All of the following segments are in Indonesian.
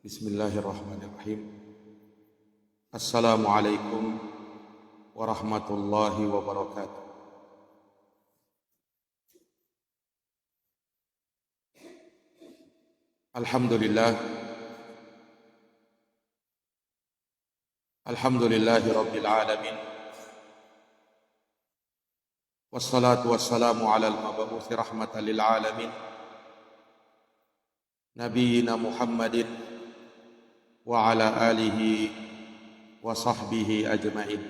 Bismillahirrahmanirrahim. Assalamualaikum warahmatullahi wabarakatuh. Alhamdulillah. Alhamdulillahi rabbil alamin. Wassalatu wassalamu ala al-mabu'uthi rahmatan lil alamin. Nabiyyina Muhammadin wa ala alihi wa sahbihi ajma'in.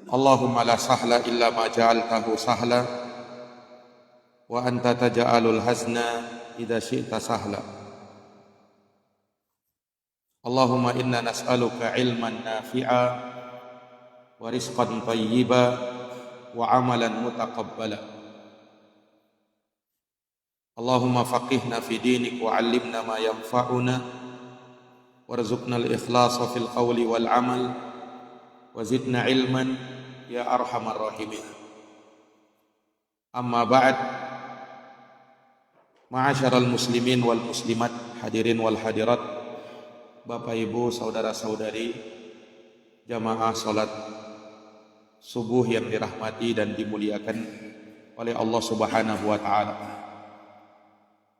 Allahumma la sahla illa ma ja'altahu sahla wa anta taj'alul hazna idza syi'ta sahla. Allahumma inna nas'aluka ilman nafi'a wa rizqan thayyiba wa amalan mutaqabbala. Allahumma faqihna fi dinik wa 'allimna ma yanfa'una warzuqna al-ikhlasa fil qawli wal 'amal wa zidna ilman ya arhamar rahimin. Amma ba'd. Ma'asyaral muslimin wal muslimat, hadirin wal hadirat, Bapak Ibu, saudara-saudari, jamaah salat subuh yang dirahmati dan dimuliakan oleh Allah Subhanahu wa taala.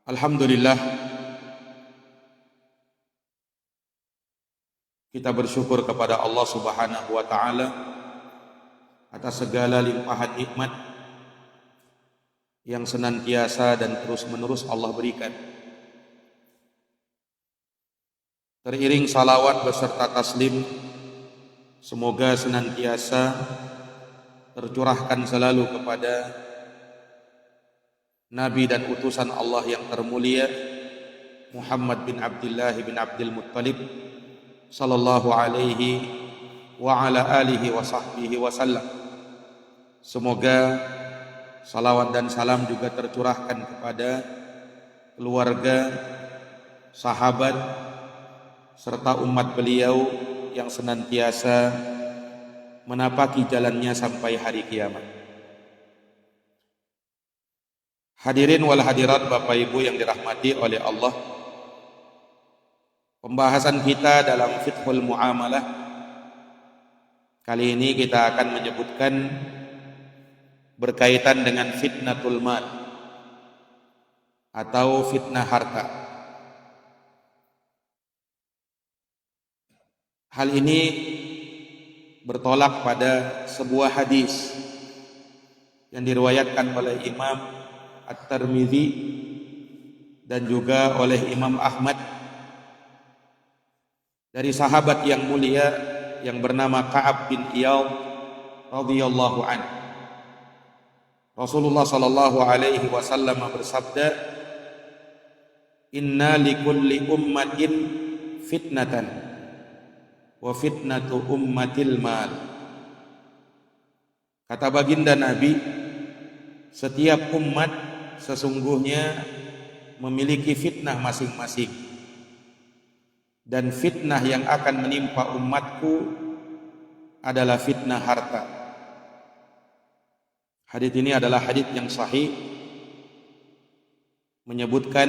Alhamdulillah, kita bersyukur kepada Allah Subhanahu wa taala atas segala limpahan nikmat yang senantiasa dan terus-menerus Allah berikan. Teriring salawat beserta taslim, semoga senantiasa tercurahkan selalu kepada Nabi dan utusan Allah yang termulia Muhammad bin Abdullah bin Abdul Muttalib sallallahu alaihi wa ala alihi wa sahbihi wasallam. Semoga salawat dan salam juga tercurahkan kepada keluarga, sahabat, serta umat beliau yang senantiasa menapaki jalannya sampai hari kiamat. Hadirin wal hadirat, Bapak Ibu yang dirahmati oleh Allah, pembahasan kita dalam fiqhul muamalah kali ini kita akan menyebutkan berkaitan dengan fitnatul mal atau fitnah harta. Hal ini bertolak pada sebuah hadis yang diriwayatkan oleh Imam At-Tirmidzi dan juga oleh Imam Ahmad dari sahabat yang mulia yang bernama Ka'ab bin Iyad radhiyallahu anhu. Rasulullah sallallahu alaihi wasallam bersabda, "Inna likulli ummatin fitnatan wa fitnatu ummatil mal." Kata baginda Nabi, setiap umat sesungguhnya memiliki fitnah masing-masing, dan fitnah yang akan menimpa umatku adalah fitnah harta. Hadits ini adalah hadits yang sahih, menyebutkan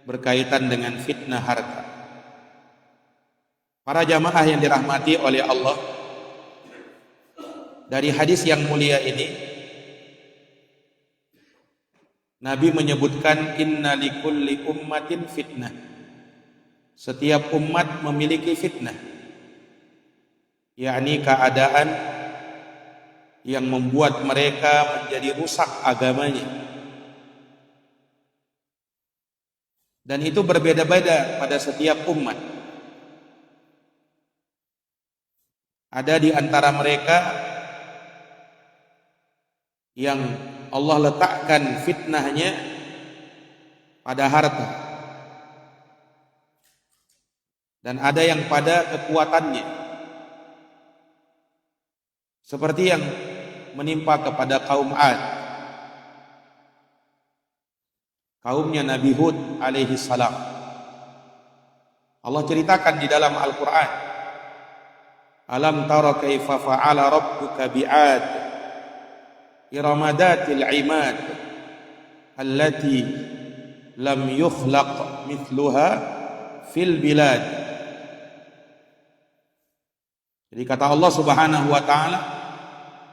berkaitan dengan fitnah harta. Para jamaah yang dirahmati oleh Allah, dari hadis yang mulia ini Nabi menyebutkan inna likulli ummatin fitnah. Setiap umat memiliki fitnah, yakni keadaan yang membuat mereka menjadi rusak agamanya. Dan itu berbeda-beda pada setiap umat. Ada di antara mereka yang Allah letakkan fitnahnya pada harta, dan ada yang pada kekuatannya, seperti yang menimpa kepada kaum 'Ad, kaumnya Nabi Hud alaihi salam. Allah ceritakan di dalam Al-Quran, Alam tara kaifa fa'ala rabbuka bi'ad iramadatil imad allati lam yukhlaq mithluha fil bilad. Jadi kata Allah Subhanahu wa taala,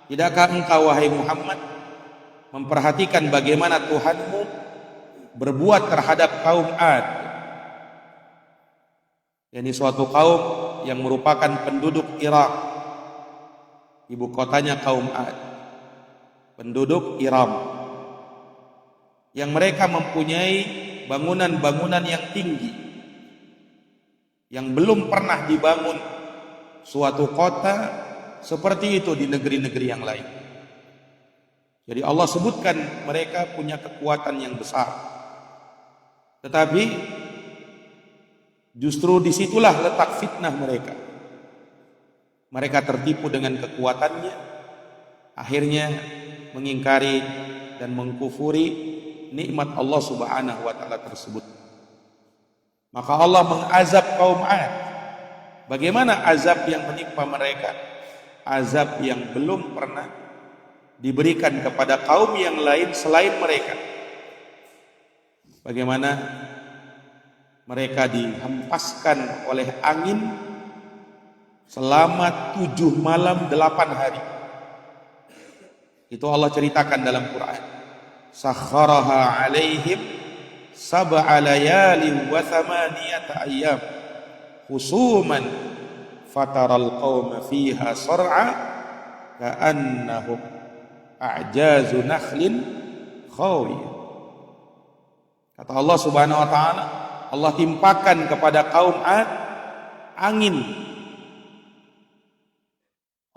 tidakkah engkau wahai Muhammad memperhatikan bagaimana Tuhanmu berbuat terhadap kaum Ad, yakni suatu kaum yang merupakan penduduk Irak, ibu kotanya kaum Ad, penduduk Iram, yang mereka mempunyai bangunan-bangunan yang tinggi, yang belum pernah dibangun suatu kota seperti itu di negeri-negeri yang lain. Jadi Allah sebutkan mereka punya kekuatan yang besar, tetapi justru disitulah letak fitnah mereka. Mereka tertipu dengan kekuatannya, akhirnya mengingkari dan mengkufuri nikmat Allah Subhanahu wa taala tersebut. Maka Allah mengazab kaum Ad. Bagaimana azab yang menimpa mereka? Azab yang belum pernah diberikan kepada kaum yang lain selain mereka. Bagaimana mereka dihempaskan oleh angin selama 7 malam 8 hari. Itu Allah ceritakan dalam Quran. Sakharaha alaihim sab'a layalin wa thamaniyata ayyam husuman fataral qauma fiha sar'a ka'annahum a'jazu nakhlin khawiyah. Kata Allah Subhanahu wa taala, Allah timpakan kepada kaum Ad angin.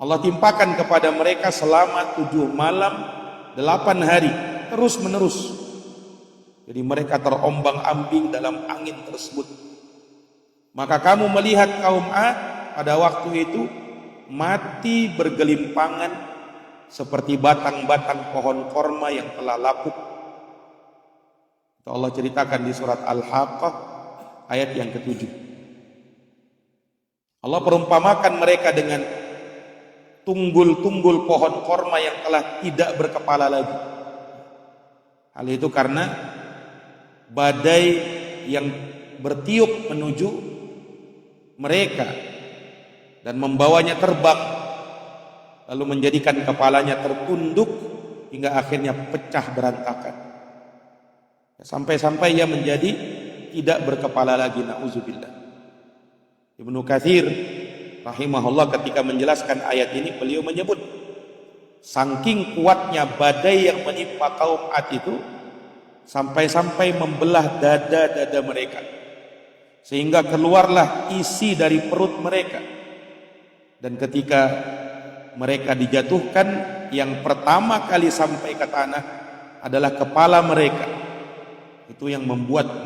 Allah timpakan kepada mereka selama 7 malam 8 hari terus menerus. Jadi mereka terombang-ambing dalam angin tersebut. Maka kamu melihat kaum Ad pada waktu itu mati bergelimpangan seperti batang-batang pohon korma yang telah lapuk. Itu Allah ceritakan di surat Al-Haqqah ayat yang ke-7. Allah perumpamakan mereka dengan tunggul-tunggul pohon korma yang telah tidak berkepala lagi. Hal itu karena badai yang bertiup menuju mereka dan membawanya terbang, lalu menjadikan kepalanya tertunduk hingga akhirnya pecah berantakan, sampai-sampai ia menjadi tidak berkepala lagi. Na'udzubillah. Ibnu Katsir rahimahullah ketika menjelaskan ayat ini, beliau menyebut saking kuatnya badai yang menimpa kaum Ad itu sampai-sampai membelah dada-dada mereka, sehingga keluarlah isi dari perut mereka. Dan ketika mereka dijatuhkan, yang pertama kali sampai ke tanah adalah kepala mereka. Itu yang membuat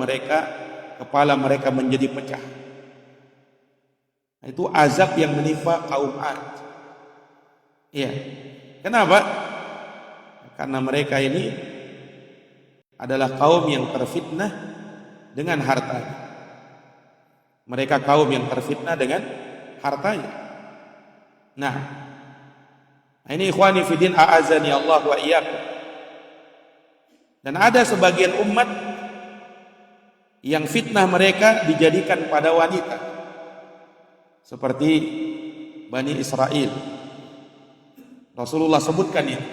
kepala mereka menjadi pecah. Itu azab yang menimpa kaum Ad. Iya. Kenapa? Karena mereka ini adalah kaum yang terfitnah dengan hartanya. Mereka kaum yang terfitnah dengan hartanya. Nah, ini ikhwani fiddin a'azani Allah wa iyyakum. Dan ada sebagian umat yang fitnah mereka dijadikan pada wanita, seperti Bani Israel. Rasulullah sebutkan ini,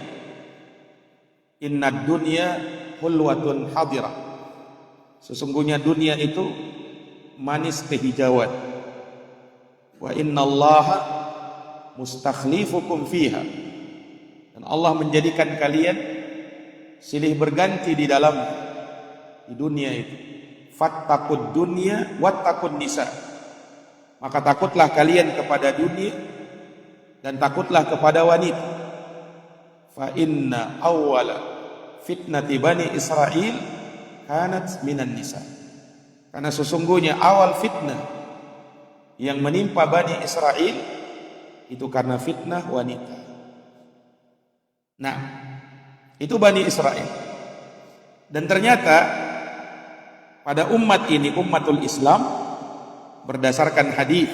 innad dunya hulwatun hadirah. Sesungguhnya dunia itu manis kehijauan. Wa innallaha mustakhlifukum fiha. Dan Allah menjadikan kalian silih berganti di dalam di dunia itu. Fattaqud dunya wattaqun nisa. Maka takutlah kalian kepada dunia dan takutlah kepada wanita. Fa inna awwala fitnati Bani Israel kanat minan nisa. Karena sesungguhnya awal fitnah yang menimpa Bani Israel itu karena fitnah wanita. Nah, itu Bani Israel. Dan ternyata pada umat ini, umatul Islam, berdasarkan hadis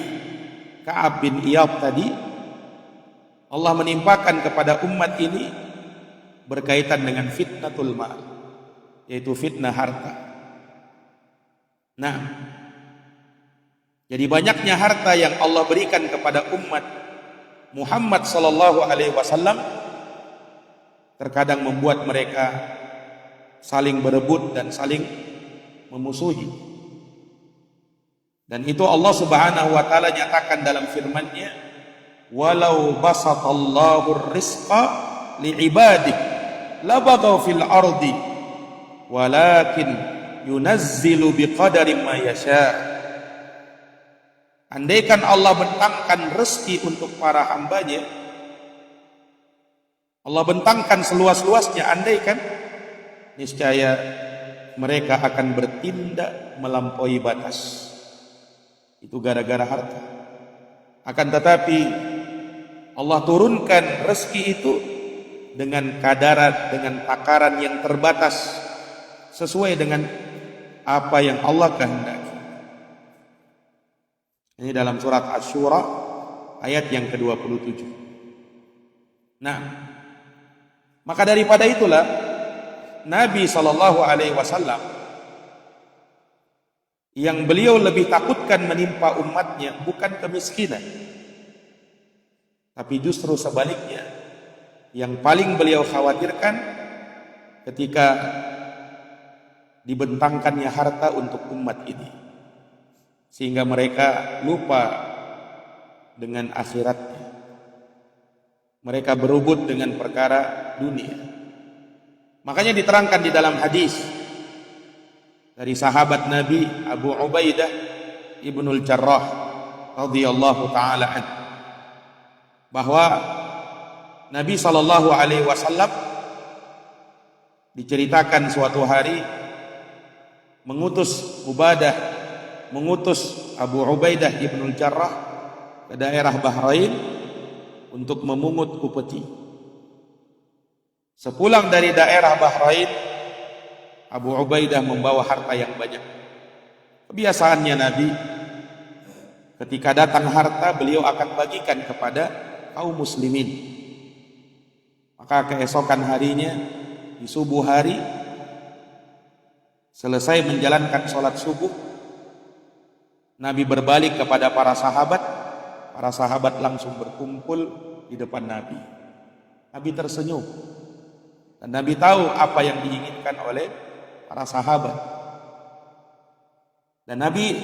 Ka'ab bin Iyad tadi, Allah menimpakan kepada umat ini berkaitan dengan fitnatul mal, yaitu fitnah harta. Nah, jadi banyaknya harta yang Allah berikan kepada umat Muhammad sallallahu alaihi wasallam terkadang membuat mereka saling berebut dan saling memusuhi. Dan itu Allah Subhanahu wa taala nyatakan dalam firman-Nya, "Walau basatallahu rizqa li'ibadihi labaghaw fil ardi walakin yunazzilu biqadari ma yasha." Andaikan Allah bentangkan rezeki untuk para hambanya, Allah bentangkan seluas-luasnya, andaikan, niscaya mereka akan bertindak melampaui batas. Itu gara-gara harta. Akan tetapi Allah turunkan rezeki itu dengan kadaran, dengan takaran yang terbatas, sesuai dengan apa yang Allah kehendaki. Ini dalam surat Asy-Syura ayat yang ke-27. Nah, maka daripada itulah Nabi sallallahu alaihi wasallam yang beliau lebih takutkan menimpa umatnya bukan kemiskinan, tapi justru sebaliknya, yang paling beliau khawatirkan ketika dibentangkannya harta untuk umat ini, sehingga mereka lupa dengan akhiratnya. Mereka berebut dengan perkara dunia. Makanya diterangkan di dalam hadis dari sahabat Nabi Abu Ubaidah Ibnul Jarrah radhiyallahu taala anhu, bahwa Nabi sallallahu alaihi wasallam diceritakan suatu hari mengutus Abu Ubaidah Ibnul Jarrah ke daerah Bahrain untuk memungut upeti. Sepulang dari daerah Bahrain, Abu Ubaidah membawa harta yang banyak. Kebiasaannya Nabi, ketika datang harta, beliau akan bagikan kepada kaum muslimin. Maka keesokan harinya, di subuh hari, selesai menjalankan sholat subuh, Nabi berbalik kepada para sahabat langsung berkumpul di depan Nabi. Nabi tersenyum, dan Nabi tahu apa yang diinginkan oleh para sahabat. Dan Nabi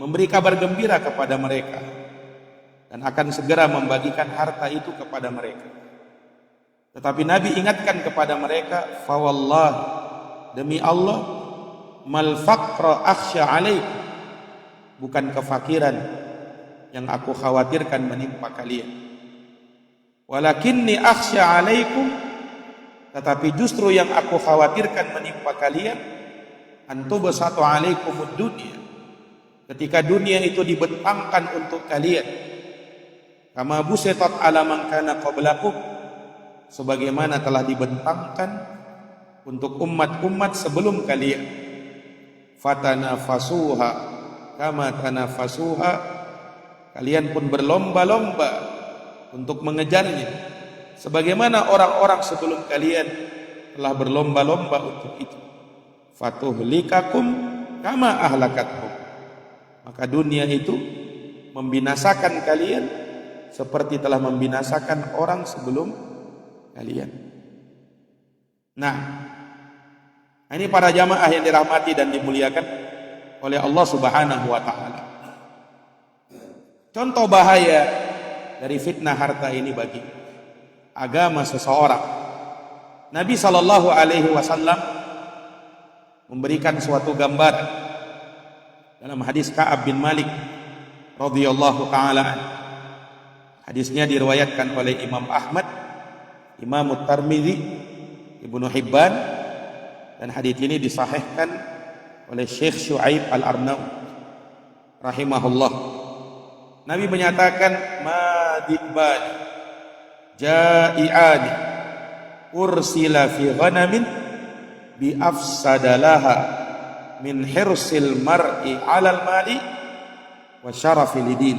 memberi kabar gembira kepada mereka dan akan segera membagikan harta itu kepada mereka. Tetapi Nabi ingatkan kepada mereka, "Fawallah, demi Allah, mal faqra akhsha alaikum." Bukan kefakiran yang aku khawatirkan menimpa kalian. Walakinni akhsha alaikum, tetapi justru yang aku khawatirkan menimpa kalian, antubsatu alaikumud dunya, ketika dunia itu dibentangkan untuk kalian, kama busitat ala man kana qablakum, sebagaimana telah dibentangkan untuk umat-umat sebelum kalian. Fatanafasuha kama tanafasuha, kalian pun berlomba-lomba untuk mengejarnya, sebagaimana orang-orang sebelum kalian telah berlomba-lomba untuk itu. Fatuhlikakum kama ahlakatkum, maka dunia itu membinasakan kalian seperti telah membinasakan orang sebelum kalian. Nah, ini para jamaah yang dirahmati dan dimuliakan oleh Allah Subhanahu wa taala. Contoh bahaya dari fitnah harta ini bagi agama seseorang. Nabi sallallahu alaihi wasallam memberikan suatu gambaran dalam hadis Ka'ab bin Malik radhiyallahu taala. Hadisnya diriwayatkan oleh Imam Ahmad, Imam Tirmidzi, Ibnu Hibban, dan hadis ini disahihkan oleh Syekh Syuaib Al-Arnaud rahimahullah. Nabi menyatakan, "Madibban ja'i'ani ursila fi ghanamin bi afsadalaha min hirsil mar'i 'alal mali wa syarafi lidin."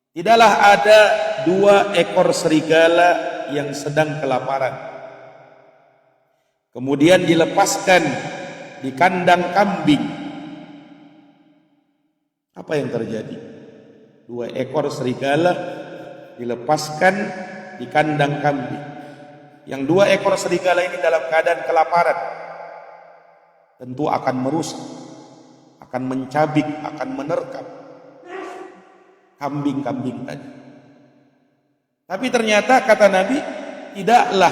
Tidaklah ada 2 ekor serigala yang sedang kelaparan, kemudian dilepaskan di kandang kambing. Apa yang terjadi? 2 ekor serigala dilepaskan di kandang kambing. Yang 2 ekor serigala ini dalam keadaan kelaparan, tentu akan merusak, akan mencabik, akan menerkam kambing-kambing tadi. Tapi ternyata kata Nabi, tidaklah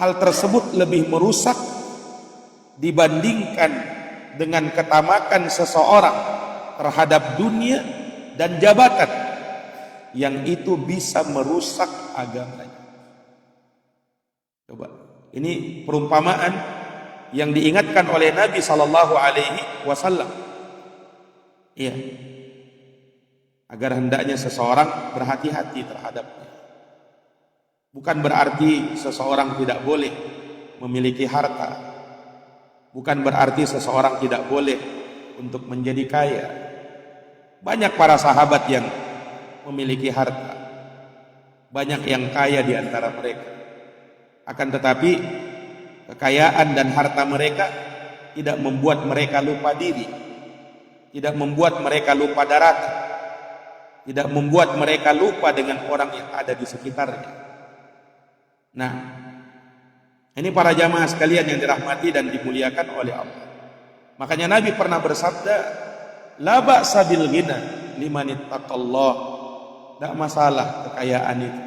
hal tersebut lebih merusak dibandingkan dengan ketamakan seseorang terhadap dunia dan jabatan yang itu bisa merusak agamanya. Coba, ini perumpamaan yang diingatkan oleh Nabi sallallahu alaihi wasallam. Iya. Agar hendaknya seseorang berhati-hati terhadapnya. Bukan berarti seseorang tidak boleh memiliki harta. Bukan berarti seseorang tidak boleh untuk menjadi kaya. Banyak para sahabat yang memiliki harta. Banyak yang kaya di antara mereka. Akan tetapi kekayaan dan harta mereka tidak membuat mereka lupa diri. Tidak membuat mereka lupa daratan. Tidak membuat mereka lupa dengan orang yang ada di sekitarnya. Nah, ini para jamaah sekalian yang dirahmati dan dimuliakan oleh Allah. Makanya Nabi pernah bersabda, la ba'sa bil ghina liman ittaqallah. Tidak masalah kekayaan itu.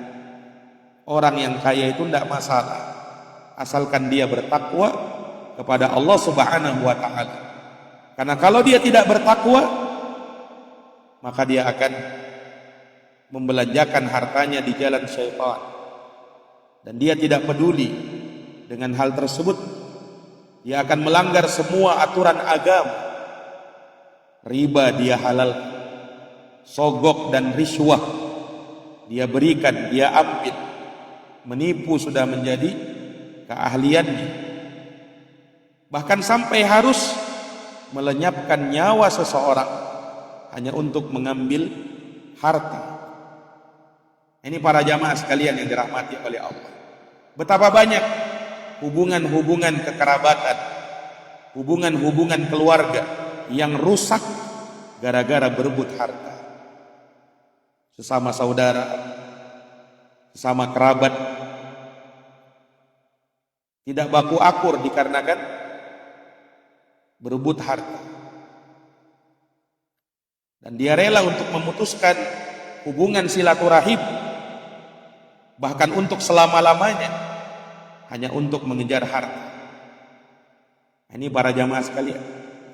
Orang yang kaya itu tidak masalah, asalkan dia bertakwa kepada Allah Subhanahu wa taala. Karena kalau dia tidak bertakwa, maka dia akan membelanjakan hartanya di jalan syaitan, dan dia tidak peduli dengan hal tersebut. Dia akan melanggar semua aturan agama. Riba dia halal, sogok dan riswah dia berikan, dia ambil. Menipu sudah menjadi keahliannya. Bahkan sampai harus melenyapkan nyawa seseorang hanya untuk mengambil harta. Ini para jamaah sekalian yang dirahmati oleh Allah. Betapa banyak hubungan-hubungan kekerabatan, hubungan-hubungan keluarga yang rusak gara-gara berebut harta. Sesama saudara, sesama kerabat, tidak baku akur dikarenakan berebut harta. Dan dia rela untuk memutuskan hubungan silaturahim, bahkan untuk selama-lamanya, hanya untuk mengejar harta. Ini para jamaah sekalian,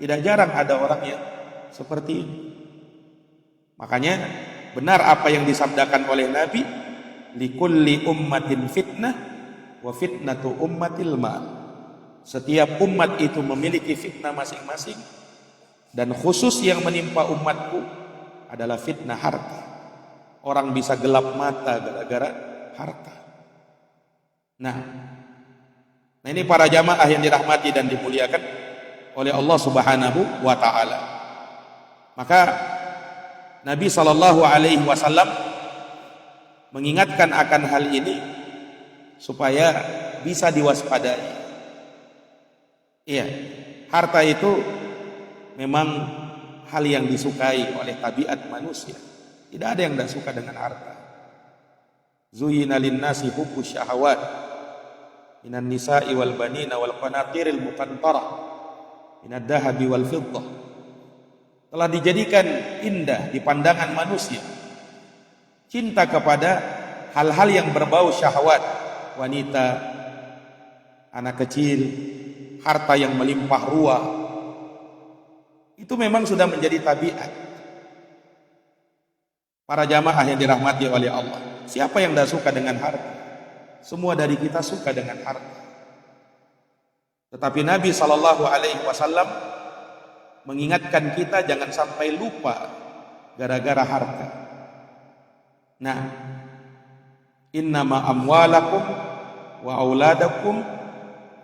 tidak jarang ada orang yang seperti ini. Makanya benar apa yang disabdakan oleh Nabi, likulli ummatin fitnah wa fitnatu ummatil mal. Setiap umat itu memiliki fitnah masing-masing, dan khusus yang menimpa umatku adalah fitnah harta. Orang bisa gelap mata gara-gara harta. Nah, ini para jamaah yang dirahmati dan dimuliakan oleh Allah Subhanahu wa taala. Maka Nabi sallallahu alaihi wasallam mengingatkan akan hal ini supaya bisa diwaspadai. Iya, harta itu memang hal yang disukai oleh tabiat manusia. Tidak ada yang tidak suka dengan harta. Zuyyina lin-nasi hubbus syahawat minan nisa'i wal banina wal qanatiril muqantarah minad dahabi wal fiddah. Telah dijadikan indah di pandangan manusia cinta kepada hal-hal yang berbau syahwat, wanita, anak kecil, harta yang melimpah ruah. Itu memang sudah menjadi tabiat para jamaah yang dirahmati oleh Allah. Siapa yang tidak suka dengan harta? Semua dari kita suka dengan harta. Tetapi Nabi SAW mengingatkan kita jangan sampai lupa gara-gara harta. Nah, innama amwalakum wa auladakum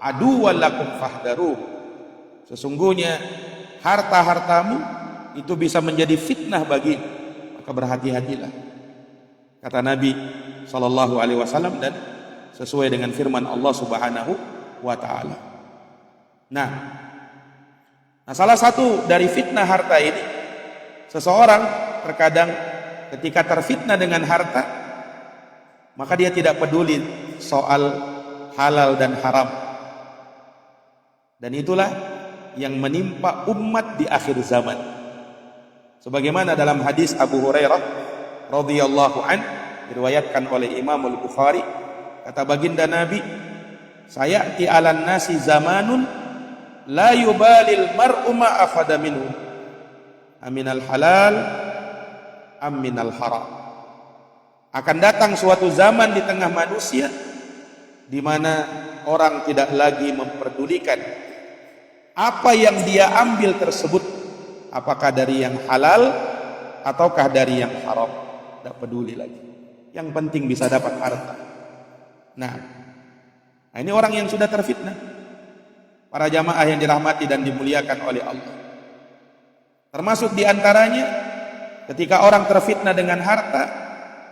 aduwwan lakum fahdaruh. Sesungguhnya harta-hartamu itu bisa menjadi fitnah bagimu, maka berhati-hatilah. kata Nabi sallallahu alaihi wasallam, dan sesuai dengan firman Allah Subhanahu wa taala. Nah, salah satu dari fitnah harta ini, seseorang terkadang ketika terfitnah dengan harta, maka dia tidak peduli soal halal dan haram. Dan itulah yang menimpa umat di akhir zaman. Sebagaimana dalam hadis Abu Hurairah radhiyallahu an, diriwayatkan oleh Imam Al-Bukhari, kata baginda Nabi, sayati 'alan nasi zamanun la yubalil mar'u ma akhadha minhu aminal halal aminal haram. Akan datang suatu zaman di tengah manusia di mana orang tidak lagi memperdulikan apa yang dia ambil tersebut, apakah dari yang halal ataukah dari yang haram, tidak peduli lagi. Yang penting bisa dapat harta. Nah, ini orang yang sudah terfitnah. Para jamaah yang dirahmati dan dimuliakan oleh Allah. Termasuk diantaranya, ketika orang terfitnah dengan harta,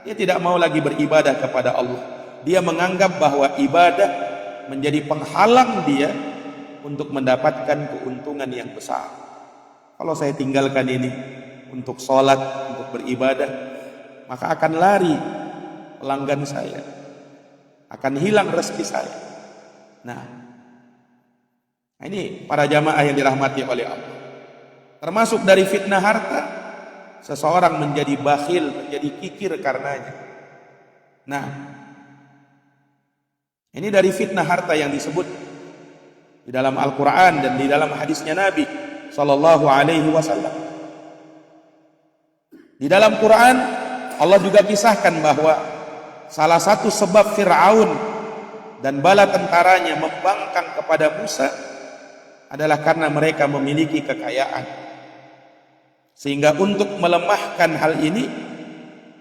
dia tidak mau lagi beribadah kepada Allah. Dia menganggap bahwa ibadah menjadi penghalang dia untuk mendapatkan keuntungan yang besar. Kalau saya tinggalkan ini untuk sholat, untuk beribadah, maka akan lari pelanggan saya, akan hilang rezeki saya. Nah, ini para jamaah yang dirahmati oleh Allah. Termasuk dari fitnah harta, seseorang menjadi bakhil, menjadi kikir karenanya. Nah, ini dari fitnah harta yang disebut di dalam Al-Quran dan di dalam hadisnya Nabi Sallallahu Alaihi Wasallam. Di dalam Quran Allah juga kisahkan bahwa salah satu sebab Fir'aun dan bala tentaranya membangkang kepada Musa adalah karena mereka memiliki kekayaan. Sehingga untuk melemahkan hal ini,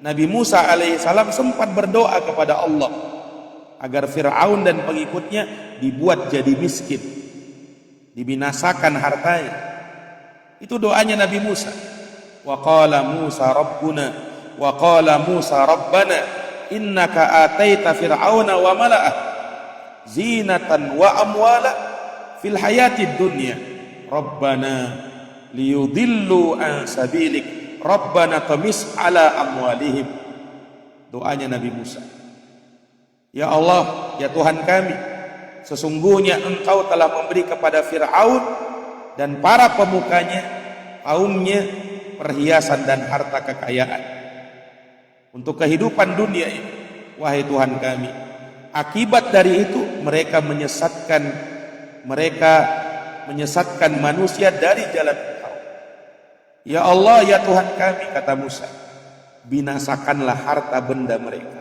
Nabi Musa alaihissalam sempat berdoa kepada Allah agar Fir'aun dan pengikutnya dibuat jadi miskin, dibinasakan hartanya. Itu doanya Nabi Musa. Wa qala Musa rabbuna wa qala Musa rabbana innaka ataita fir'auna wa mala'ah zinatan wa amwala fil hayatid dunya rabbana liyudillu an sabilik rabbana tamis ala amwalihim. Doanya Nabi Musa, ya Allah, ya Tuhan kami, sesungguhnya engkau telah memberi kepada Fir'aun dan para pemukanya, kaumnya, perhiasan dan harta kekayaan untuk kehidupan dunia ini. Wahai Tuhan kami, akibat dari itu mereka menyesatkan manusia dari jalan Engkau. Ya Allah, ya Tuhan kami, kata Musa, binasakanlah harta benda mereka.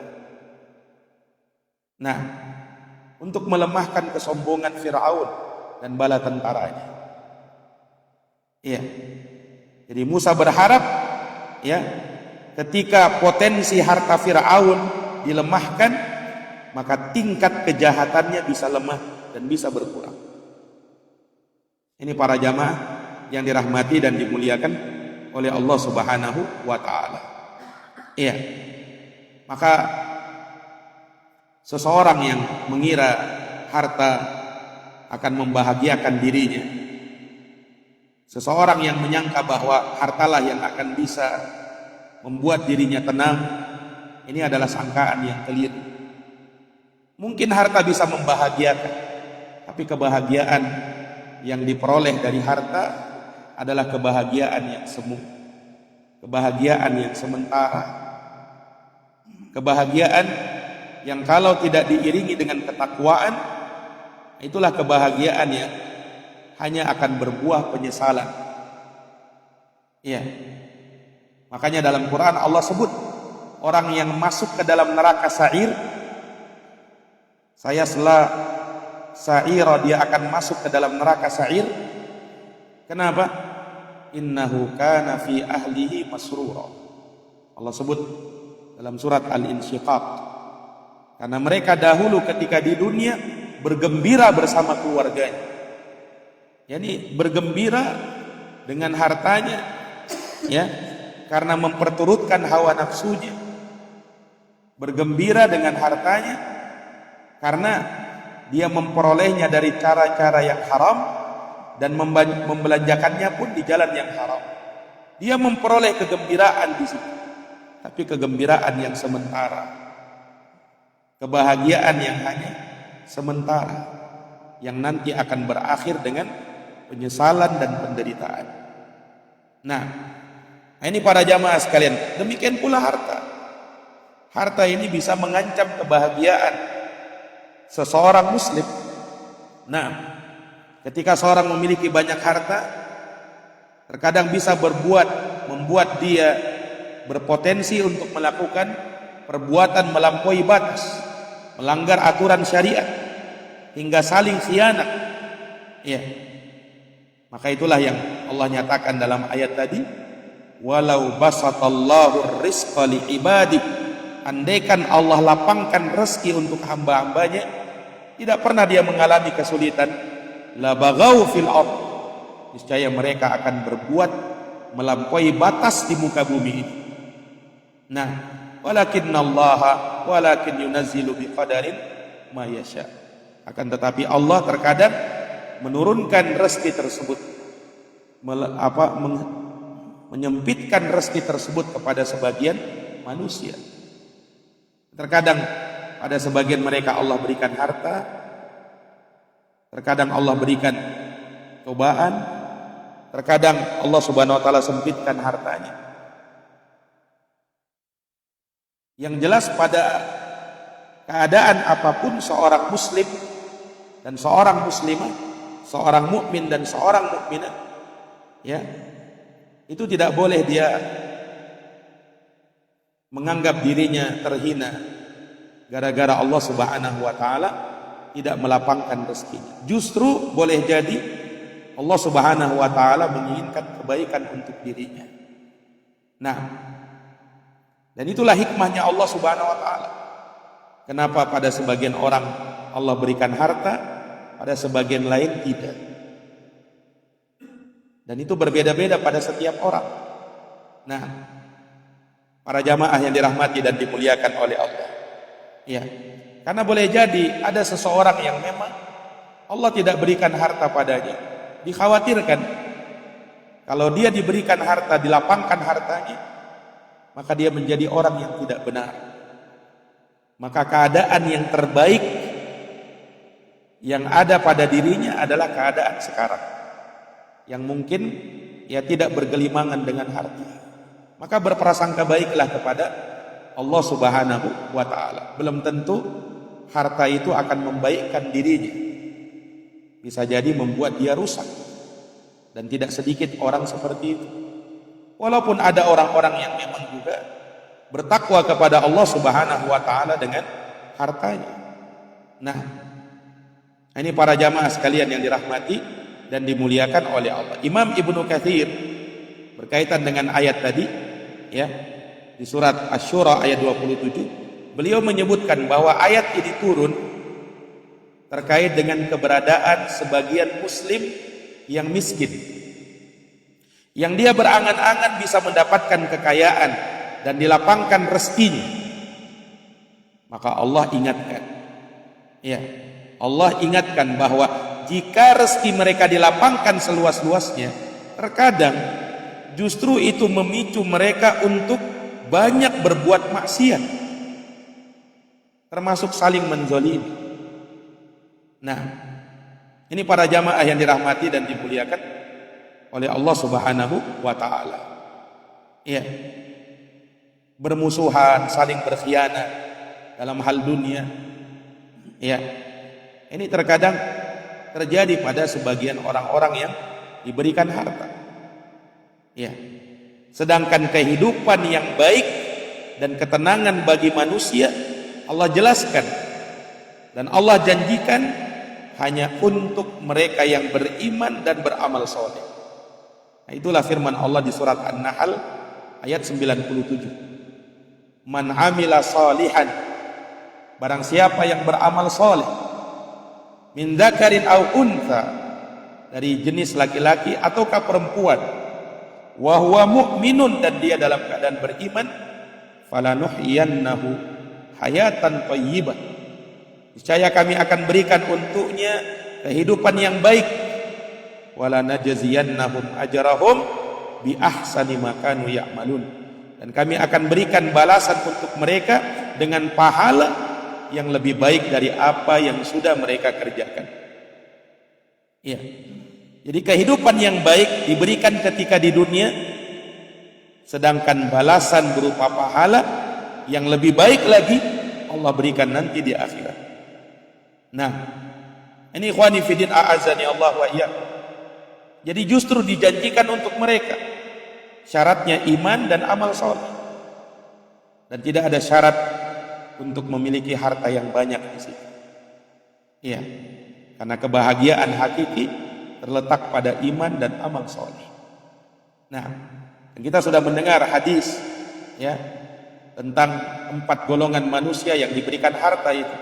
Nah, untuk melemahkan kesombongan Fir'aun dan bala tentaranya. Iya. Jadi Musa berharap, ya, ketika potensi harta Fir'aun dilemahkan, maka tingkat kejahatannya bisa lemah dan bisa berkurang. Ini para jamaah yang dirahmati dan dimuliakan oleh Allah Subhanahu wa taala. Iya. Maka seseorang yang mengira harta akan membahagiakan dirinya, seseorang yang menyangka bahwa hartalah yang akan bisa membuat dirinya tenang, ini adalah sangkaan yang keliru. Mungkin harta bisa membahagiakan, tapi kebahagiaan yang diperoleh dari harta adalah kebahagiaan yang semu, kebahagiaan yang sementara, kebahagiaan yang kalau tidak diiringi dengan ketakwaan, itulah kebahagiaan yang hanya akan berbuah penyesalan. Iya. Makanya dalam Quran Allah sebut orang yang masuk ke dalam neraka sa'ir, saya sa'ira, dia akan masuk ke dalam neraka sa'ir. Kenapa? Innahu kana fi ahlihi masrura. Allah sebut dalam surat Al-Insyiqaq, karena mereka dahulu ketika di dunia bergembira bersama keluarganya. Yani bergembira dengan hartanya, ya, karena memperturutkan hawa nafsunya. bergembira dengan hartanya karena dia memperolehnya dari cara-cara yang haram dan membelanjakannya pun di jalan yang haram. Dia memperoleh kegembiraan di situ, tapi kegembiraan yang sementara, kebahagiaan yang hanya sementara, yang nanti akan berakhir dengan penyesalan dan penderitaan. Nah, ini para jamaah sekalian, demikian pula harta. Harta ini bisa mengancam kebahagiaan seseorang muslim. Nah, ketika seorang memiliki banyak harta, terkadang bisa membuat dia berpotensi untuk melakukan perbuatan melampaui batas, melanggar aturan syariat, hingga saling khianat. Ya. Maka itulah yang Allah nyatakan dalam ayat tadi, walau basatallahu rizqa li ibadi, andaikan Allah lapangkan rezeki untuk hamba-hambanya, tidak pernah dia mengalami kesulitan, la bagau fil ard, niscaya mereka akan berbuat melampaui batas di muka bumi ini. Nah, walakin yunazzilu biqadarin ma yasha. Akan tetapi Allah terkadang menurunkan rezeki tersebut, menyempitkan rezeki tersebut kepada sebagian manusia. Terkadang pada sebagian mereka Allah berikan harta, terkadang Allah berikan cobaan, terkadang Allah Subhanahu wa taala sempitkan hartanya. Yang jelas pada keadaan apapun seorang muslim dan seorang muslimah, seorang mukmin dan seorang mukminah, ya, itu tidak boleh dia menganggap dirinya terhina gara-gara Allah Subhanahu wa taala tidak melapangkan rezekinya. Justru boleh jadi Allah Subhanahu wa taala menginginkan kebaikan untuk dirinya. Nah, dan itulah hikmahnya Allah Subhanahu wa taala. Kenapa pada sebagian orang Allah berikan harta, pada sebagian lain tidak. Dan itu berbeda-beda pada setiap orang. Nah, para jamaah yang dirahmati dan dimuliakan oleh Allah. Ya, karena boleh jadi ada seseorang yang memang Allah tidak berikan harta padanya, dikhawatirkan kalau dia diberikan harta, dilapangkan hartanya, maka dia menjadi orang yang tidak benar. Maka keadaan yang terbaik yang ada pada dirinya adalah keadaan sekarang, yang mungkin ya tidak bergelimangan dengan harta. Maka berprasangka baiklah kepada Allah Subhanahu wa taala. Belum tentu harta itu akan membaikkan dirinya. Bisa jadi membuat dia rusak. Dan tidak sedikit orang seperti itu. Walaupun ada orang-orang yang memang juga bertakwa kepada Allah Subhanahu wa taala dengan hartanya. Nah, ini para jamaah sekalian yang dirahmati dan dimuliakan oleh Allah. Imam Ibnu Katsir berkaitan dengan ayat tadi, ya, di surat Asy-Syura ayat 27, beliau menyebutkan bahwa ayat ini turun terkait dengan keberadaan sebagian muslim yang miskin, yang dia berangan-angan bisa mendapatkan kekayaan dan dilapangkan rezekinya. Maka Allah ingatkan, ya, Allah ingatkan bahwa jika rezeki mereka dilapangkan seluas-luasnya, terkadang justru itu memicu mereka untuk banyak berbuat maksiat, termasuk saling menzalimi. Nah, ini para jamaah yang dirahmati dan dimuliakan oleh Allah Subhanahu wa taala. Ya. Bermusuhan, saling berkhianat dalam hal dunia. Ya. Ini terkadang terjadi pada sebagian orang-orang yang diberikan harta. Ya. Sedangkan kehidupan yang baik dan ketenangan bagi manusia Allah jelaskan dan Allah janjikan hanya untuk mereka yang beriman dan beramal soleh. Nah, itulah firman Allah di surat An-Nahl ayat 97. Man amila salihan, barang siapa yang beramal soleh, min dzakarin aw untha, dari jenis laki-laki ataukah perempuan, wa huwa mu'minun, dan dia dalam keadaan beriman, falanuhyiyannahu hayatan thayyibah. Niscaya kami akan berikan untuknya kehidupan yang baik. Wala najziyannahum ajrahum bi ahsani ma kanu ya'malun. Dan kami akan berikan balasan untuk mereka dengan pahala yang lebih baik dari apa yang sudah mereka kerjakan. Ya. Jadi kehidupan yang baik diberikan ketika di dunia, sedangkan balasan berupa pahala yang lebih baik lagi Allah berikan nanti di akhirat. Nah, ini ikhwani fiddin a'azani Allah wa iyyakum. Jadi justru dijanjikan untuk mereka syaratnya iman dan amal saleh. Dan tidak ada syarat untuk memiliki harta yang banyak di situ. Iya. Karena kebahagiaan hakiki terletak pada iman dan amal saleh. Nah, kita sudah mendengar hadis ya tentang 4 golongan manusia yang diberikan harta itu.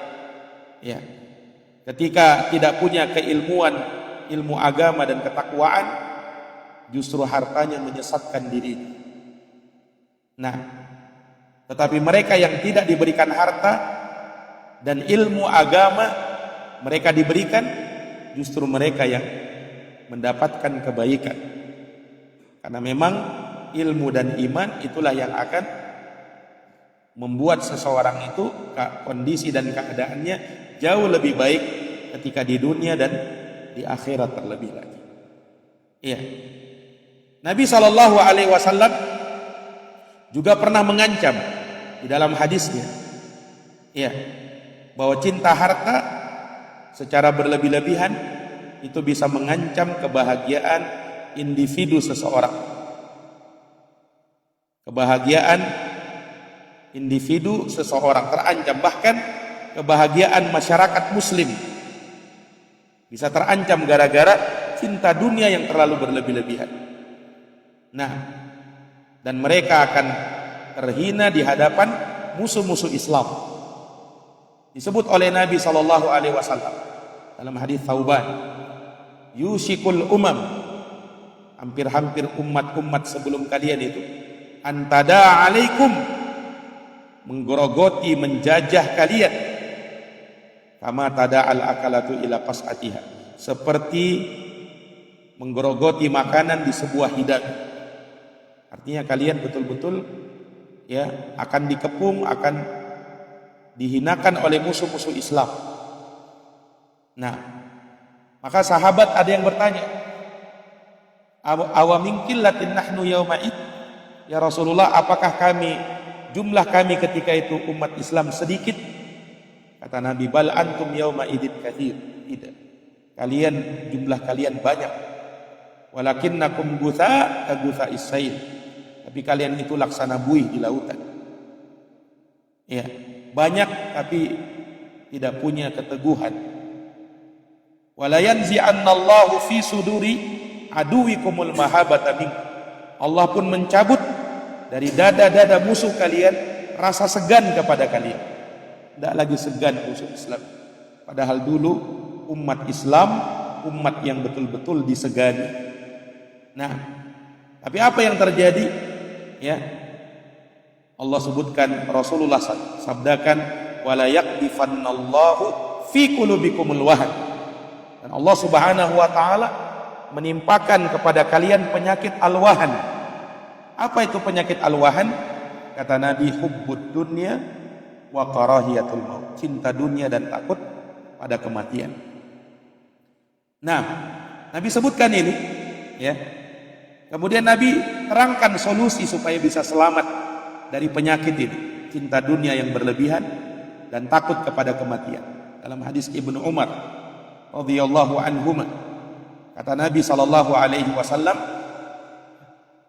Ya. Ketika tidak punya keilmuan, ilmu agama dan ketakwaan, justru hartanya menyesatkan dirinya. Nah, tetapi mereka yang tidak diberikan harta dan ilmu agama, mereka diberikan, justru mereka yang mendapatkan kebaikan. Karena memang ilmu dan iman itulah yang akan membuat seseorang itu kondisi dan keadaannya jauh lebih baik ketika di dunia dan di akhirat terlebih lagi. Iya. Nabi SAW juga pernah mengancam di dalam hadisnya, iya, bahwa cinta harta secara berlebih-lebihan itu bisa mengancam kebahagiaan individu seseorang. Kebahagiaan individu seseorang terancam, bahkan kebahagiaan masyarakat muslim bisa terancam gara-gara cinta dunia yang terlalu berlebih-lebihan. Nah, dan mereka akan terhina di hadapan musuh-musuh Islam. Disebut oleh Nabi SAW dalam hadis Thauban, yushikul umam, hampir-hampir umat-umat sebelum kalian itu, antada alaikum, menggerogoti, menjajah kalian, kama tada'al akalatu ila qas'atiha, seperti menggerogoti makanan di sebuah hidangan. Artinya kalian betul-betul ya akan dikepung, akan dihinakan oleh musuh-musuh Islam. Nah, maka sahabat ada yang bertanya, awa min qillatin nahnu yauma'id, ya Rasulullah, apakah jumlah kami ketika itu umat Islam sedikit? Kata Nabi, bal antum yauma idin katsir. Tidak. Jumlah kalian banyak. Walakinnakum gutha ka gutha'is sayl. Tapi kalian itu laksana buih di lautan. Ya, banyak tapi tidak punya keteguhan. Wala yanzi'annallahu fi suduri aduwikumul mahabata minkum. Allah pun mencabut dari dada-dada musuh kalian rasa segan kepada kalian. Tidak lagi segan musuh Islam. Padahal dulu umat Islam, umat yang betul-betul disegani. Nah, tapi apa yang terjadi? Ya, Allah sebutkan, Rasulullah sabdakan, wala yaqdifannallahu fi qulubikumul wahn. Dan Allah Subhanahu wa taala menimpakan kepada kalian penyakit al-wahan. Apa itu penyakit al-wahan? Kata Nabi, hubbud dunya wa karahiyatul maut. Cinta dunia dan takut pada kematian. Nah, Nabi sebutkan ini, ya. Kemudian Nabi terangkan solusi supaya bisa selamat dari penyakit ini, cinta dunia yang berlebihan dan takut kepada kematian. Dalam hadis Ibnu Umar radhiyallahu anhuma, kata Nabi SAW,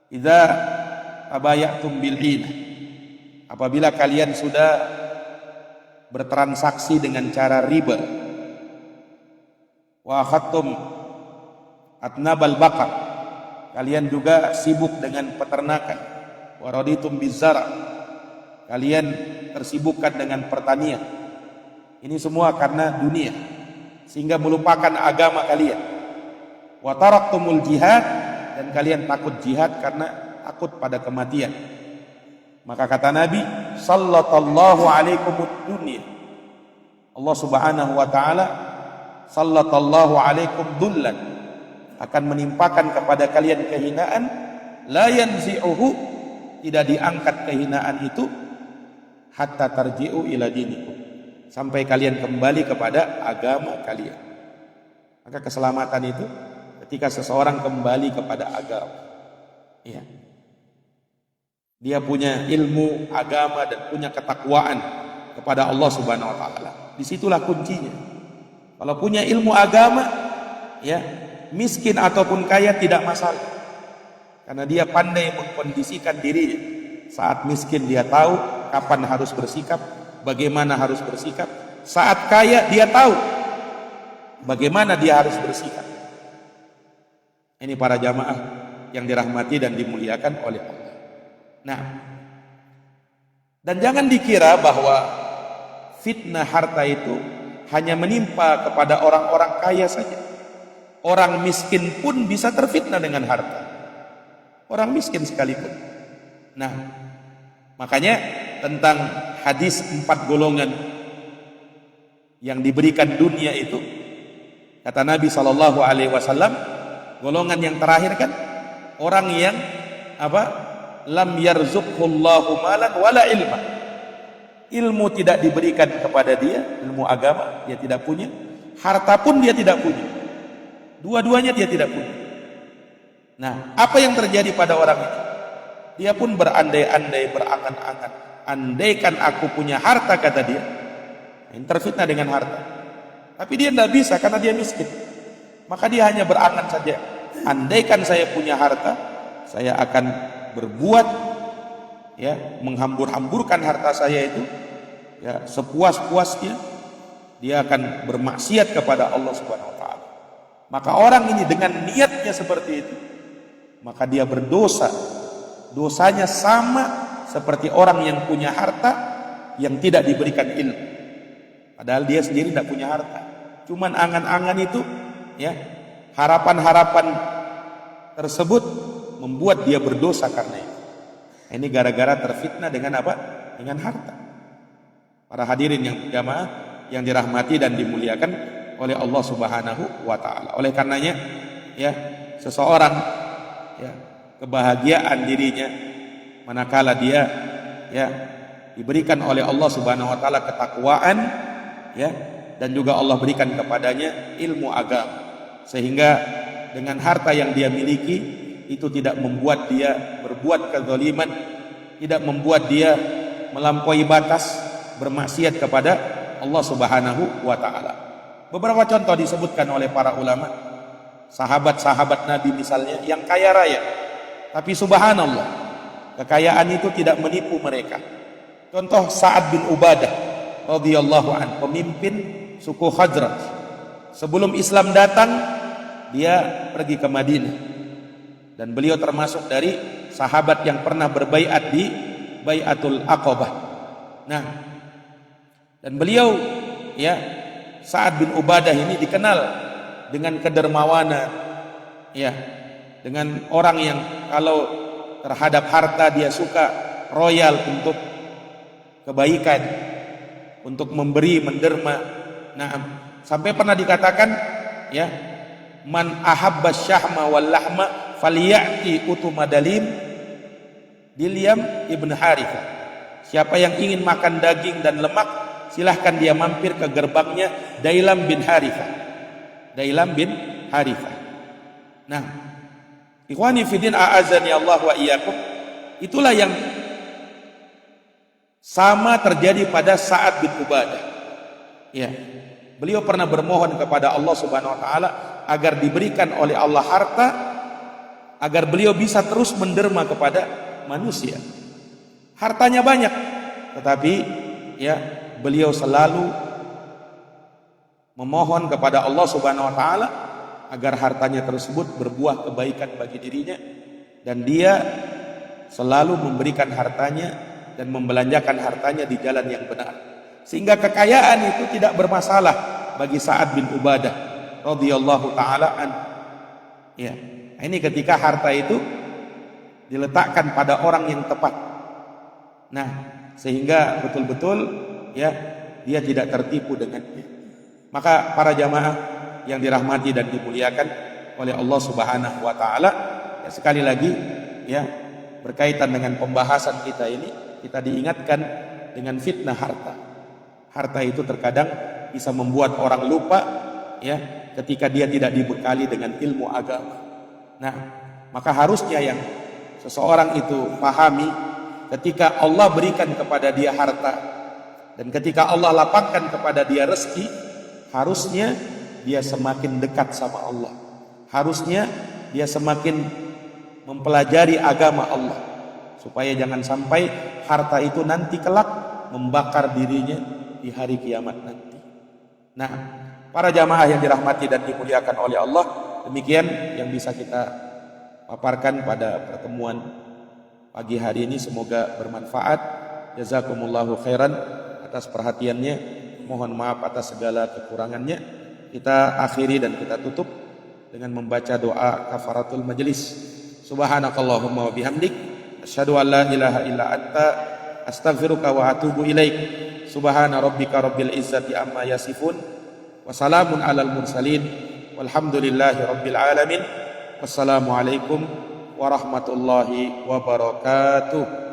idza tabayatum bil 'ina, apabila kalian sudah bertransaksi dengan cara riba, wa akhadtum atnabal baqar, kalian juga sibuk dengan peternakan, wa raditum bizara, kalian tersibukkan dengan pertanian. Ini semua karena dunia, sehingga melupakan agama kalian. Wa taraktumul jihad, dan kalian takut jihad karena takut pada kematian. Maka kata Nabi, sallallahu alaikumud dunya. Allah Subhanahu wa taala sallallahu alaikum dullan, akan menimpakan kepada kalian kehinaan, la yanzi'uhu, tidak diangkat kehinaan itu, hatta tarji'u ila dinikum, sampai kalian kembali kepada agama kalian. Maka keselamatan itu ketika seseorang kembali kepada agama. Ya. Dia punya ilmu agama dan punya ketakwaan kepada Allah Subhanahu wa taala. Disitulah kuncinya. Kalau punya ilmu agama, ya, miskin ataupun kaya tidak masalah. Karena dia pandai mengkondisikan dirinya. Saat miskin dia tahu kapan harus bersikap, bagaimana harus bersikap. Saat kaya dia tahu bagaimana dia harus bersikap. Ini para jamaah yang dirahmati dan dimuliakan oleh Allah. Nah, dan jangan dikira bahwa fitnah harta itu hanya menimpa kepada orang-orang kaya saja. Orang miskin pun bisa terfitnah dengan harta. Orang miskin sekalipun. Nah, makanya tentang hadis 4 golongan yang diberikan dunia itu, kata Nabi SAW, golongan yang terakhir kan orang yang lam yarzuqhullahu malan wala ilma. Ilmu tidak diberikan kepada dia, ilmu agama dia tidak punya, harta pun dia tidak punya. Dua-duanya dia tidak punya. Nah, apa yang terjadi pada orang ini? Dia pun berandai-andai, berangan-angan. Andaikan aku punya harta, kata dia. Terfitnah dengan harta. Tapi dia tidak bisa karena dia miskin. Maka dia hanya berangan saja. Andaikan saya punya harta, saya akan berbuat, ya, menghambur-hamburkan harta saya itu, ya, sepuas-puasnya. Dia akan bermaksiat kepada Allah Subhanahu wa taala. Maka orang ini dengan niatnya seperti itu, maka dia berdosa. Dosanya sama seperti orang yang punya harta yang tidak diberikan ilmu. Padahal dia sendiri tidak punya harta. Cuman angan-angan itu, ya, harapan-harapan tersebut membuat dia berdosa karena itu. Ini gara-gara terfitnah dengan apa? Dengan harta. Para hadirin yang jamaah yang dirahmati dan dimuliakan oleh Allah Subhanahu wa taala. Oleh karenanya, ya, seseorang, ya, kebahagiaan dirinya manakala dia, ya, diberikan oleh Allah Subhanahu wa taala ketakwaan, ya, dan juga Allah berikan kepadanya ilmu agama, sehingga dengan harta yang dia miliki itu tidak membuat dia berbuat kezaliman, tidak membuat dia melampaui batas bermaksiat kepada Allah Subhanahu wa taala. Beberapa contoh disebutkan oleh para ulama, sahabat-sahabat Nabi misalnya yang kaya raya, tapi subhanallah, kekayaan itu tidak menipu mereka. Contoh Sa'ad bin Ubadah radhiyallahu an, pemimpin suku Khazraj. Sebelum Islam datang, dia pergi ke Madinah, dan beliau termasuk dari sahabat yang pernah berbaiat di Baiatul Aqabah. Nah, dan beliau, ya, Sa'ad bin Ubadah ini dikenal dengan kedermawanan, ya, dengan orang yang kalau terhadap harta dia suka royal untuk kebaikan, untuk memberi, menderma. Nah, sampai pernah dikatakan, ya, man ahabba syahma wal lahma falyati utumadalim Dilyam ibn Harithah. Siapa yang ingin makan daging dan lemak, silahkan dia mampir ke gerbangnya Dailam bin Harithah. Dailam bin Harithah. Nah, ikhwani fiddin a'azani Allah wa iyyakum, itulah yang sama terjadi pada Sa'ad bin Ubadah. Ya, beliau pernah bermohon kepada Allah Subhanahu wa taala agar diberikan oleh Allah harta, agar beliau bisa terus menderma kepada manusia. Hartanya banyak, tetapi, ya, beliau selalu memohon kepada Allah Subhanahu wa taala agar hartanya tersebut berbuah kebaikan bagi dirinya, dan dia selalu memberikan hartanya dan membelanjakan hartanya di jalan yang benar, sehingga kekayaan itu tidak bermasalah bagi Sa'ad bin Ubadah radhiyallahu taala an. Ya, ini ketika harta itu diletakkan pada orang yang tepat. Nah, sehingga betul-betul ya dia tidak tertipu dengannya. Maka para jamaah yang dirahmati dan dimuliakan oleh Allah Subhanahu wa taala, ya sekali lagi ya berkaitan dengan pembahasan kita ini, kita diingatkan dengan fitnah harta. Harta itu terkadang bisa membuat orang lupa ya ketika dia tidak dibekali dengan ilmu agama. Nah, maka harusnya yang seseorang itu pahami ketika Allah berikan kepada dia harta dan ketika Allah lapangkan kepada dia rezeki, harusnya dia semakin dekat sama Allah. Harusnya dia semakin mempelajari agama Allah supaya jangan sampai harta itu nanti kelak membakar dirinya di hari kiamat nanti. Nah, para jamaah yang dirahmati dan dimuliakan oleh Allah, demikian yang bisa kita paparkan pada pertemuan pagi hari ini, semoga bermanfaat. Jazakumullahu khairan atas perhatiannya. Mohon maaf atas segala kekurangannya. Kita akhiri dan kita tutup dengan membaca doa kafaratul majelis. Subhanakallahumma wa bihamdik, asyhadu an la ilaha illa anta, astaghfiruka wa atubu ilaik. Subhana rabbika rabbil izzati amma yasifun, wa salamun alal mursalin, walhamdulillahi rabbil alamin. Wassalamualaikum warahmatullahi wabarakatuh.